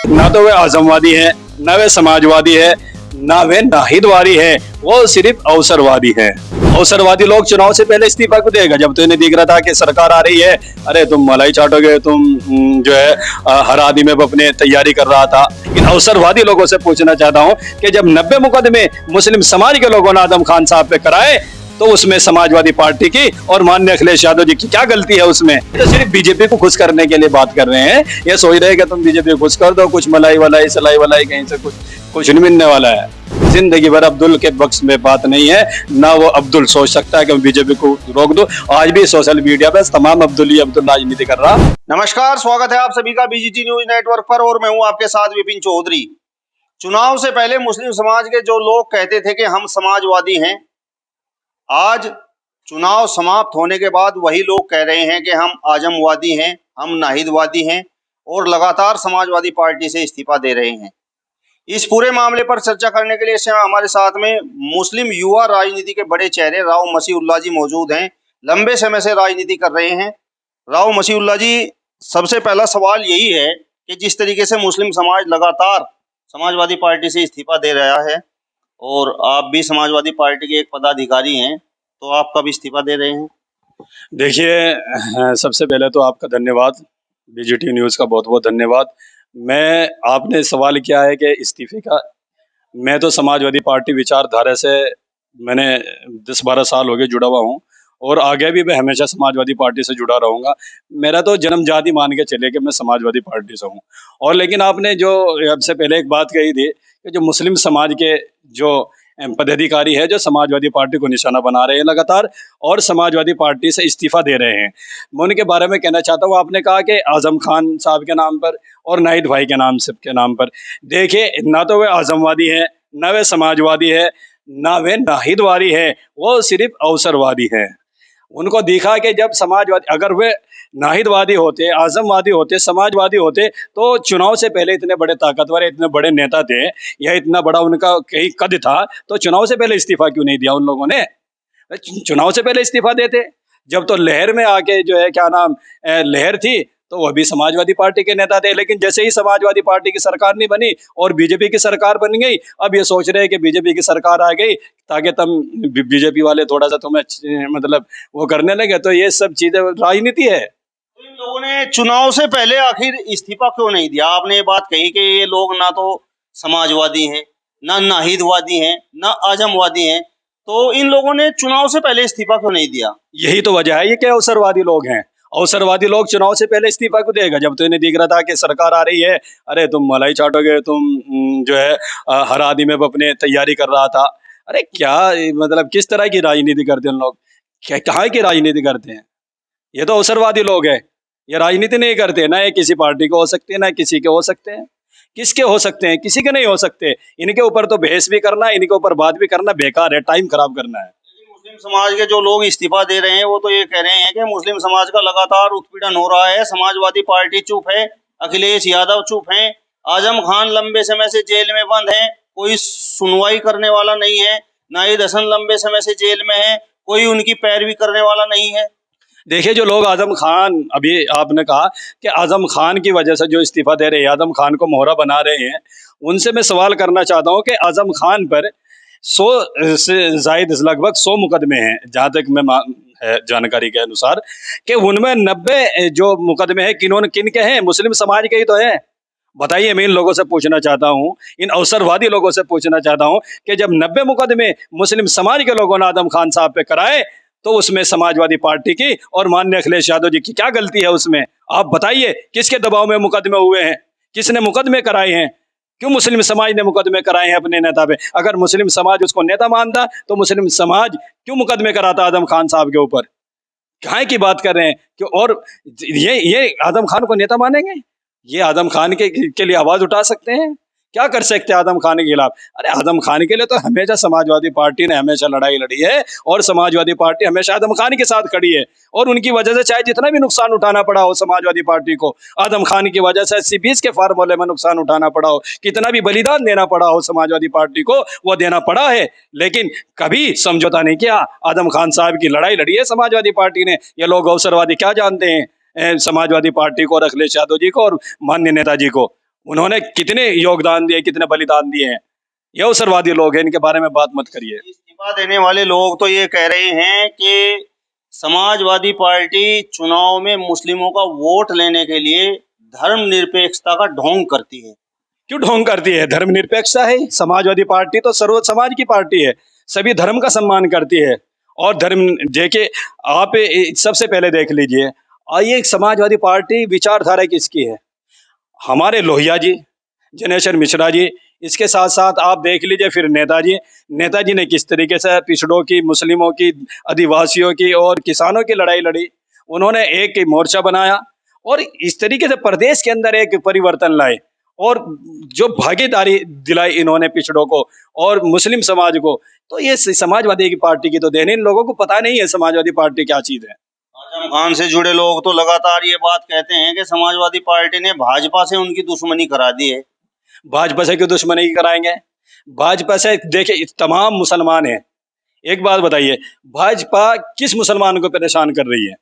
ना तो वे आजमवादी है, ना वे समाजवादी है, ना वे नाहिदवादी है, वो सिर्फ अवसरवादी है। अवसरवादी लोग चुनाव से पहले इस्तीफा क्यों देगा? जब तो इन्हें दिख रहा था कि सरकार आ रही है, अरे तुम मलाई चाटोगे, तुम जो है हर आदमी में अपने तैयारी कर रहा था। इन अवसरवादी लोगों से पूछना चाहता हूं कि जब 90 मुकदमे मुस्लिम समाज के लोगों ने आजम खान साहब पे कराए, तो उसमें समाजवादी पार्टी की और माननीय अखिलेश यादव जी की क्या गलती है उसमें? तो सिर्फ बीजेपी को खुश करने के लिए बात कर रहे हैं। ये सोच रहे हैं कि तुम बीजेपी को खुश कर दो, कुछ मलाई वलाई सलाई वलाई कहीं से कुछ नहीं मिलने वाला है। जिंदगी भर अब्दुल के बख्श में बात नहीं है, ना वो अब्दुल सोच सकता है कि मैं बीजेपी को रोक दूं। आज भी सोशल मीडिया पे तमाम अब्दुल ही अब्दुल राजनीति कर रहा। नमस्कार, स्वागत है आप सभी का बीजीटी न्यूज नेटवर्क पर और मैं हूं आपके साथ विपिन चौधरी। चुनाव से पहले मुस्लिम समाज के जो लोग कहते थे कि हम समाजवादी हैं, आज चुनाव समाप्त होने के बाद वही लोग कह रहे हैं कि हम आजमवादी हैं, हम नाहिदवादी हैं और लगातार समाजवादी पार्टी से इस्तीफा दे रहे हैं। इस पूरे मामले पर चर्चा करने के लिए हमारे साथ में मुस्लिम युवा राजनीति के बड़े चेहरे राव मसीहुल्लाह जी मौजूद हैं। लंबे समय से राजनीति कर रहे हैं। राव मसीहुल्लाह जी, सबसे पहला सवाल यही है कि जिस तरीके से मुस्लिम समाज लगातार समाजवादी पार्टी से इस्तीफा दे रहा है और आप भी समाजवादी पार्टी के एक पदाधिकारी हैं, तो आप कब इस्तीफा दे रहे हैं? देखिए, सबसे पहले तो आपका धन्यवाद, बीजीटी न्यूज़ का बहुत बहुत धन्यवाद। मैं आपने सवाल किया है कि इस्तीफे का, मैं तो समाजवादी पार्टी विचारधारा से मैंने 10-12 साल हो गए जुड़ा हुआ हूँ और आगे भी मैं हमेशा समाजवादी पार्टी से जुड़ा रहूँगा। मेरा तो जन्मजात ही मान के चले कि मैं समाजवादी पार्टी से हूँ। और लेकिन आपने जो सबसे पहले एक बात कही थी कि जो मुस्लिम समाज के जो पदाधिकारी है, जो समाजवादी पार्टी को निशाना बना रहे हैं लगातार और समाजवादी पार्टी से इस्तीफा दे रहे हैं, मैं उनके बारे में कहना चाहता हूँ। आपने कहा कि आजम खान साहब के नाम पर और नाहिद भाई के नाम पर। देखिए, ना तो वे आजमवादी है, ना वे समाजवादी है, ना वे नाहिदवादी है, वो सिर्फ अवसरवादी है। उनको दिखा कि जब समाजवादी, अगर वे नाहिदवादी होते, आजमवादी होते, समाजवादी होते, तो चुनाव से पहले इतने बड़े ताकतवर, इतने बड़े नेता थे या इतना बड़ा उनका कहीं कद था, तो चुनाव से पहले इस्तीफा क्यों नहीं दिया उन लोगों ने? चुनाव से पहले इस्तीफा देते। जब तो लहर में आके जो है क्या नाम लहर थी, तो वह भी समाजवादी पार्टी के नेता थे। लेकिन जैसे ही समाजवादी पार्टी की सरकार नहीं बनी और बीजेपी की सरकार बन गई, अब ये सोच रहे हैं कि बीजेपी की सरकार आ गई ताकि तुम बीजेपी वाले थोड़ा सा तुम्हें मतलब वो करने लगे। तो ये सब चीजें राजनीति है। तो इन लोगों ने चुनाव से पहले आखिर इस्तीफा क्यों नहीं दिया? आपने ये बात कही कि ये लोग ना तो समाजवादी हैं, ना नाहिदवादी हैं, ना आजमवादी हैं, तो इन लोगों ने चुनाव से पहले इस्तीफा क्यों नहीं दिया? यही तो वजह है, ये क्या अवसरवादी लोग हैं। अवसरवादी लोग चुनाव से पहले इस्तीफा क्यों देगा? जब तो इन्हें दिख रहा था कि सरकार आ रही है, अरे तुम मलाई चाटोगे, तुम जो है हर आदमी में अपने तैयारी कर रहा था। अरे क्या मतलब किस तरह की राजनीति करते हैं लोग? कहाँ की राजनीति करते हैं? ये तो अवसरवादी लोग हैं। ये राजनीति नहीं करते, ना ये किसी पार्टी को हो सकते हैं, ना किसी के हो सकते हैं। किसके हो सकते हैं? किसी के नहीं हो सकते। इनके ऊपर तो बहस भी करना, इनके ऊपर बात भी करना बेकार है, टाइम खराब करना है। मुस्लिम समाज के जो लोग इस्तीफा दे रहे हैं वो तो ये कह रहे हैं कि मुस्लिम समाज का लगातार उत्पीड़न हो रहा है, समाजवादी पार्टी चुप है, अखिलेश यादव चुप हैं, आजम खान लंबे समय से जेल में बंद हैं, कोई सुनवाई करने वाला नहीं है, नाहिद हसन लंबे समय से जेल में है, कोई उनकी पैरवी करने वाला नहीं है। देखिए, जो लोग आजम खान, अभी आपने कहा कि आजम खान की वजह से जो इस्तीफा दे रहे हैं, आजम खान को मोहरा बना रहे हैं, उनसे मैं सवाल करना चाहता हूं कि आजम खान पर 100 से जायद लगभग 100 मुकदमे हैं, जहां तक मैं जानकारी के अनुसार, कि उनमें 90 जो मुकदमे हैं किन के हैं? मुस्लिम समाज के ही तो हैं। बताइए, मैं इन लोगों से पूछना चाहता हूं, इन अवसरवादी लोगों से पूछना चाहता हूं कि जब 90 मुकदमे मुस्लिम समाज के लोगों ने आजम खान साहब पे कराए, तो उसमें समाजवादी पार्टी की और माननीय अखिलेश यादव जी की क्या गलती है उसमें? आप बताइए, किसके दबाव में मुकदमे हुए हैं? किसने मुकदमे कराए हैं? क्यों मुस्लिम समाज ने मुकदमे कराए हैं अपने नेता पे? अगर मुस्लिम समाज उसको नेता मानता, तो मुस्लिम समाज क्यों मुकदमे कराता आजम खान साहब के ऊपर? काहे की बात कर रहे हैं? क्यों? और ये आजम खान को नेता मानेंगे? ये आजम खान के लिए आवाज उठा सकते हैं? क्या कर सकते हैं आजम खान के खिलाफ? अरे आजम खान के लिए तो हमेशा समाजवादी पार्टी ने हमेशा लड़ाई लड़ी है और समाजवादी पार्टी हमेशा आजम खान के साथ खड़ी है। और उनकी वजह से चाहे जितना भी नुकसान उठाना पड़ा हो समाजवादी पार्टी को, आजम खान की वजह से 80-20 के फार्मूले में नुकसान उठाना पड़ा हो, कितना भी बलिदान देना पड़ा हो समाजवादी पार्टी को, वो देना पड़ा है। लेकिन कभी समझौता नहीं किया। आजम खान साहब की लड़ाई लड़ी है समाजवादी पार्टी ने। ये लोग अवसरवादी क्या जानते हैं समाजवादी पार्टी को और अखिलेश यादव जी को और माननीय नेताजी को? उन्होंने कितने योगदान दिए, कितने बलिदान दिए हैं। ये अवसरवादी लोग हैं, इनके बारे में बात मत करिए। इस्तीफा देने वाले लोग तो ये कह रहे हैं कि समाजवादी पार्टी चुनाव में मुस्लिमों का वोट लेने के लिए धर्मनिरपेक्षता का ढोंग करती है। क्यों ढोंग करती है? धर्मनिरपेक्षता है समाजवादी पार्टी, तो सर्व समाज की पार्टी है, सभी धर्म का सम्मान करती है। और धर्म देखिए, आप सबसे पहले देख लीजिए, ये समाजवादी पार्टी विचारधारा किसकी है? हमारे लोहिया जी, जनेश्वर मिश्रा जी, इसके साथ साथ आप देख लीजिए फिर नेताजी ने किस तरीके से पिछड़ों की, मुस्लिमों की, आदिवासियों की और किसानों की लड़ाई लड़ी। उन्होंने एक मोर्चा बनाया और इस तरीके से प्रदेश के अंदर एक परिवर्तन लाए और जो भागीदारी दिलाई इन्होंने पिछड़ों को और मुस्लिम समाज को। तो ये समाजवादी की पार्टी की तो देन, इन लोगों को पता नहीं है समाजवादी पार्टी क्या चीज है। आजम खान से जुड़े लोग तो लगातार ये बात कहते हैं कि समाजवादी पार्टी ने भाजपा से उनकी दुश्मनी करा दी है। भाजपा से क्यों दुश्मनी कराएंगे? भाजपा से देखिए तमाम मुसलमान हैं। एक बात बताइए, भाजपा किस मुसलमान को परेशान कर रही है?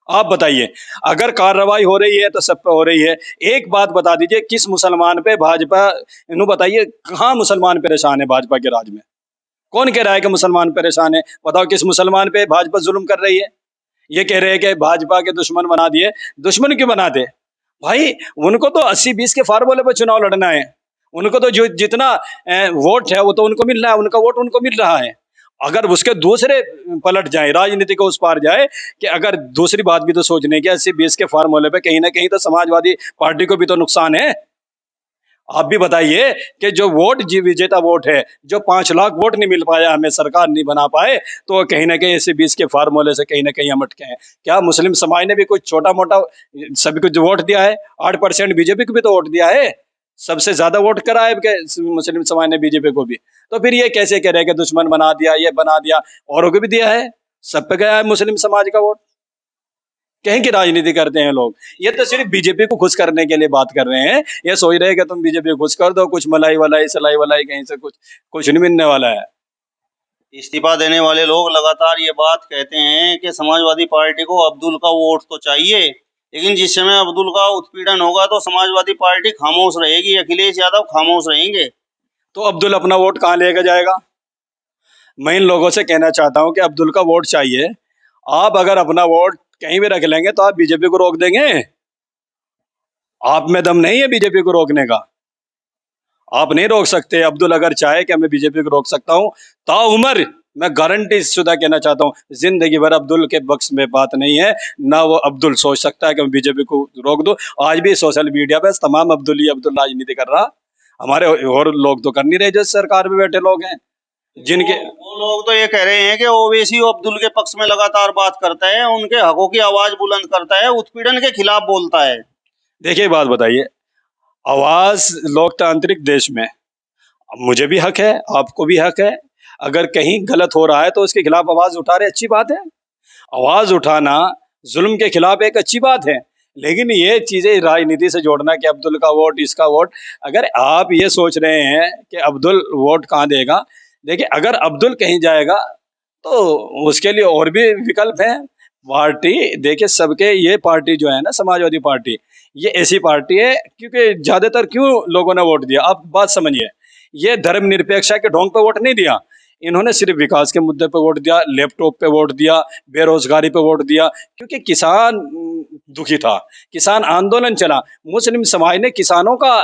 आप बताइए। अगर कार्रवाई हो रही है तो सब पे हो रही है। एक बात बता दीजिए, किस मुसलमान पे भाजपा, इन्हों बताइए, कहाँ मुसलमान परेशान है भाजपा के राज में? कौन कह रहा है कि मुसलमान परेशान है? बताओ किस मुसलमान पे भाजपा जुल्म कर रही है? ये कह रहे हैं कि भाजपा के दुश्मन बना दिए। दुश्मन क्यों बना दे भाई? उनको तो 80-20 के फार्मूले पर चुनाव लड़ना है। उनको तो जो जितना वोट है वो तो उनको मिल रहा है, उनका वोट उनको मिल रहा है। अगर उसके दूसरे पलट जाए, राजनीति को उस पार जाए, कि अगर दूसरी बात भी तो सोचने की, 80-20 के फार्मूले पे कहीं ना कहीं तो समाजवादी पार्टी को भी तो नुकसान है। आप भी बताइए कि जो वोट विजेता वोट है, जो 5 लाख वोट नहीं मिल पाया, हमें सरकार नहीं बना पाए, तो कहीं ना कहीं 80-20 के फार्मूले से कहीं ना कहीं हम अटके हैं। क्या मुस्लिम समाज ने भी कुछ छोटा मोटा सभी को जो वोट दिया है? 8% बीजेपी को भी तो वोट दिया है, सबसे ज्यादा वोट करा है मुस्लिम समाज ने बीजेपी को भी। तो फिर ये कैसे कह रहे हैं कि दुश्मन बना दिया, ये बना दिया? औरों को भी दिया है, सब पे गया है मुस्लिम समाज का वोट। कहीं की राजनीति करते हैं लोग। ये तो सिर्फ बीजेपी को खुश करने के लिए बात कर रहे हैं। ये सोच रहे हैं कि तुम बीजेपी को खुश कर दो, कुछ मलाई वलाई सलाई वलाई कहीं से कुछ नहीं मिलने वाला है। इस्तीफा देने वाले लोग लगातार ये बात कहते हैं कि समाजवादी पार्टी को अब्दुल का वोट तो चाहिए, लेकिन जिस समय अब्दुल का उत्पीड़न होगा तो समाजवादी पार्टी खामोश रहेगी, अखिलेश यादव खामोश रहेंगे। तो अब्दुल अपना वोट कहाँ लेकर जाएगा? मैं इन लोगों से कहना चाहता हूं कि अब्दुल का वोट चाहिए। आप अगर अपना वोट कहीं भी रख लेंगे तो आप बीजेपी को रोक देंगे? आप में दम नहीं है बीजेपी को रोकने का, आप नहीं रोक सकते। अब्दुल अगर चाहे कि मैं बीजेपी को रोक सकता हूं, ताउम्र मैं गारंटी शुदा कहना चाहता हूं, जिंदगी भर अब्दुल के बख्श में बात नहीं है। ना वो अब्दुल सोच सकता है कि मैं बीजेपी को रोक दूं। आज भी सोशल मीडिया पे तमाम अब्दुल ही अब्दुल राजनीति कर रहा, हमारे और लोग तो कर नहीं रहे जो सरकार में बैठे लोग हैं जिनके। वो लोग तो ये कह रहे हैं कि ओवैसी अब्दुल के पक्ष में लगातार बात करता है, उनके हकों की आवाज बुलंद करता है, उत्पीड़न के खिलाफ बोलता है। देखिए बात बताइए, आवाज लोकतांत्रिक देश में मुझे भी हक है, आपको भी हक है। अगर कहीं गलत हो रहा है तो उसके खिलाफ आवाज उठा रहे, अच्छी बात है। आवाज उठाना जुल्म के खिलाफ एक अच्छी बात है। लेकिन ये चीजें राजनीति से जोड़ना कि अब्दुल का वोट, इसका वोट, अगर आप ये सोच रहे हैं कि अब्दुल वोट कहाँ देगा, देखिए अगर अब्दुल कहीं जाएगा तो उसके लिए और भी विकल्प हैं। पार्टी देखिए सबके, ये पार्टी जो है ना समाजवादी पार्टी, ये ऐसी पार्टी है क्योंकि ज्यादातर क्यों लोगों ने वोट दिया, आप बात समझिए। ये धर्मनिरपेक्षता के ढोंग पे वोट नहीं दिया, इन्होंने सिर्फ विकास के मुद्दे पे वोट दिया, लैपटॉप पे वोट दिया, बेरोजगारी पे वोट दिया, क्योंकि किसान दुखी था, किसान आंदोलन चला, मुस्लिम समाज ने किसानों का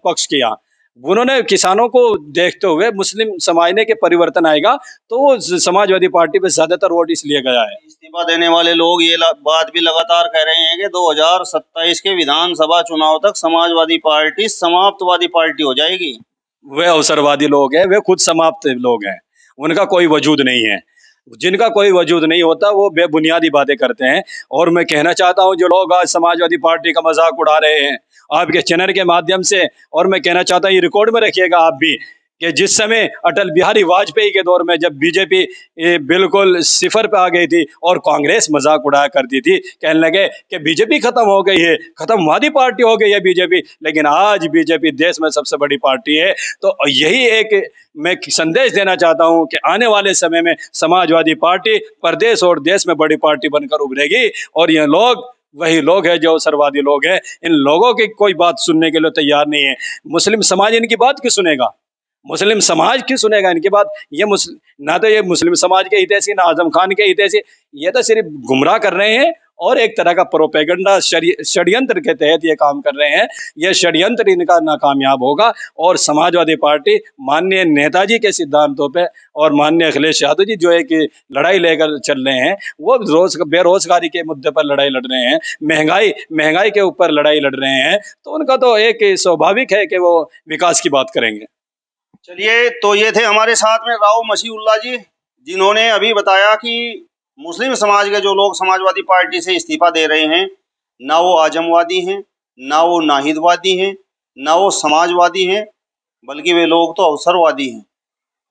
पक्ष किया। उन्होंने किसानों को देखते हुए मुस्लिम समाज ने के परिवर्तन आएगा, तो वो समाजवादी पार्टी पे ज्यादातर वोट इसलिए गया है। इस्तीफा देने वाले लोग ये बात भी लगातार कह रहे हैं कि 2027 के विधानसभा चुनाव तक समाजवादी पार्टी समाप्तवादी पार्टी हो जाएगी। वे अवसरवादी लोग हैं, वे खुद समाप्त लोग हैं, उनका कोई वजूद नहीं है। जिनका कोई वजूद नहीं होता वो बेबुनियादी बातें करते हैं। और मैं कहना चाहता हूं, जो लोग आज समाजवादी पार्टी का मजाक उड़ा रहे हैं आपके चैनल के माध्यम से, और मैं कहना चाहता हूं ये रिकॉर्ड में रखिएगा आप भी, कि जिस समय अटल बिहारी वाजपेयी के दौर में जब बीजेपी बिल्कुल सिफर पे आ गई थी और कांग्रेस मजाक उड़ाया करती थी, कहने लगे कि बीजेपी खत्म हो गई है, खत्मवादी पार्टी हो गई है बीजेपी, लेकिन आज बीजेपी देश में सबसे बड़ी पार्टी है। तो यही एक मैं संदेश देना चाहता हूं कि आने वाले समय में समाजवादी पार्टी प्रदेश और देश में बड़ी पार्टी बनकर उभरेगी, और ये लोग वही लोग हैं जो अवसरवादी लोग हैं। इन लोगों की कोई बात सुनने के लिए तैयार नहीं है। मुस्लिम समाज इनकी बात क्यों सुनेगा? मुस्लिम समाज क्यों सुनेगा इनकी बात? ये ना तो ये मुस्लिम समाज के हितैषी, ना आजम खान के हितैषी। ये तो सिर्फ गुमराह कर रहे हैं और एक तरह का प्रोपेगेंडा षड्यंत्र के तहत ये काम कर रहे हैं। ये षड्यंत्र इनका नाकामयाब होगा और समाजवादी पार्टी माननीय नेताजी के सिद्धांतों पे और माननीय अखिलेश यादव जी जो है कि लड़ाई लेकर चल रहे हैं, वो बेरोजगारी के मुद्दे पर लड़ाई लड़ रहे हैं, महंगाई के ऊपर लड़ाई लड़ रहे हैं, तो उनका तो एक स्वाभाविक है कि वो विकास की बात करेंगे। चलिए, तो ये थे हमारे साथ में राव मशीउल्लाह जी, जिन्होंने अभी बताया कि मुस्लिम समाज के जो लोग समाजवादी पार्टी से इस्तीफा दे रहे हैं, ना वो आजमवादी हैं, ना वो नाहिदवादी हैं, ना वो समाजवादी हैं, बल्कि वे लोग तो अवसरवादी हैं।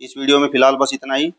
इस वीडियो में फिलहाल बस इतना ही।